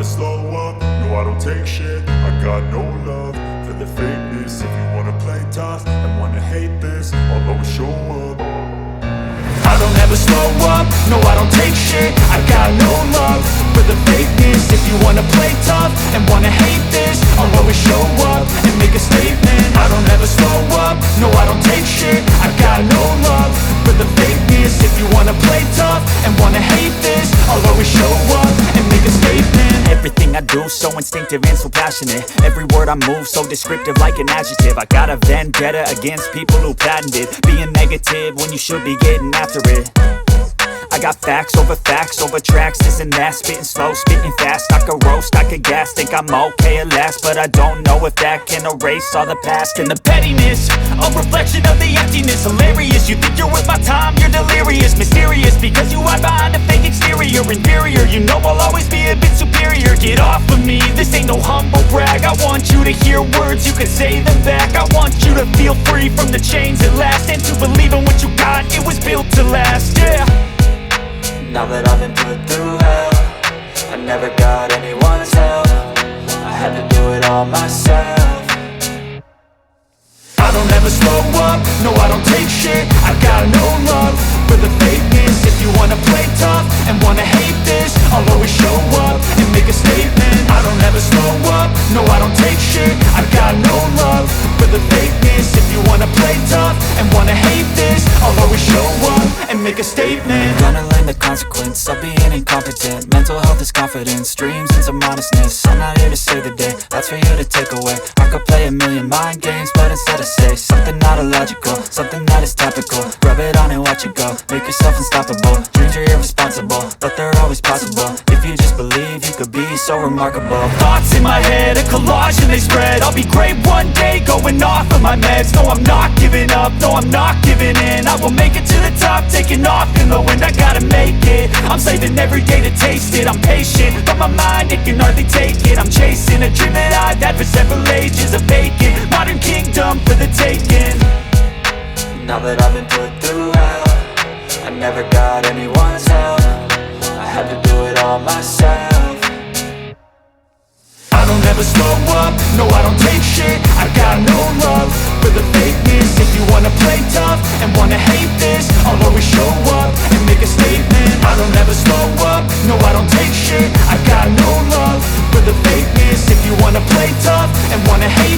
slow up, no I don't take shit. I got no love for the fakeness. If you wanna play tough and wanna hate this, I'll always show up. I don't ever slow up, no I don't take shit. I got no love for the fakeness. If you wanna play tough and wanna hate this, I'll always show up and make a statement. I don't ever slow up, no I don't take shit. I got no love for the fakeness. If you wanna play tough and wanna hate this, I'll always show up and make a statement. Everything I do so instinctive and so passionate. Every word I move so descriptive like an adjective. I got a vendetta against people who patented being negative when you should be getting after it. I got facts over tracks, this and that. Spitting slow, spitting fast, I could roast, I could gas. Think I'm okay at last, but I don't know if that can erase all the past. And the pettiness, a reflection of the emptiness. Hilarious, you think you're worth my time, you're delirious. Mysterious, because you hide behind a fake exterior. Inferior, you know I'll always be a bit superior. Get off of me, this ain't no humble brag. I want you to hear words, you can say them back. I want you to feel free from the chains at last, and to believe in what you got, it was built to last, yeah. Now that I've been put through hell, I never got anyone's help. I had to do it all myself. I don't ever slow up, no I don't take shit. I got no love for the fakeness. If you wanna play tough and wanna hate this, I'll always show up and make a statement. I don't ever slow up, no I don't take shit. I got no love for the fakeness. If you wanna play tough and wanna hate this, I'll always show up and make a statement. Gonna learn the consequence of being incompetent. Mental health is confidence, dreams and some honestness. I'm not here to save the day, that's for you to take away. I could play a million mind games, but instead I say something not illogical, something that is topical. Rub it on and watch it go, make yourself unstoppable. Dreams are irresponsible, but they're always possible. If you just believe, you could be so remarkable. Thoughts in my head, a collage and they spread. I'll be great one day, going off of my meds. No, I'm not giving up, no, I'm not giving in. I will make it to the top, taking off in the wind. I gotta make it, I'm saving every day to taste it. I'm patient, but my mind, it can hardly take it. I'm chasing a dream that I've had for several ages. A vacant, modern kingdom for the taking. Now that I've been put through hell, I never got anyone's help. I had to do it all myself. I don't ever slow up, no I don't take shit. I got no love for the fakeness. If you wanna play tough and wanna hate this, I'll always show up and make a statement. I don't ever slow up, no I don't take shit. I got no love for the fakeness. If you wanna play tough and wanna hate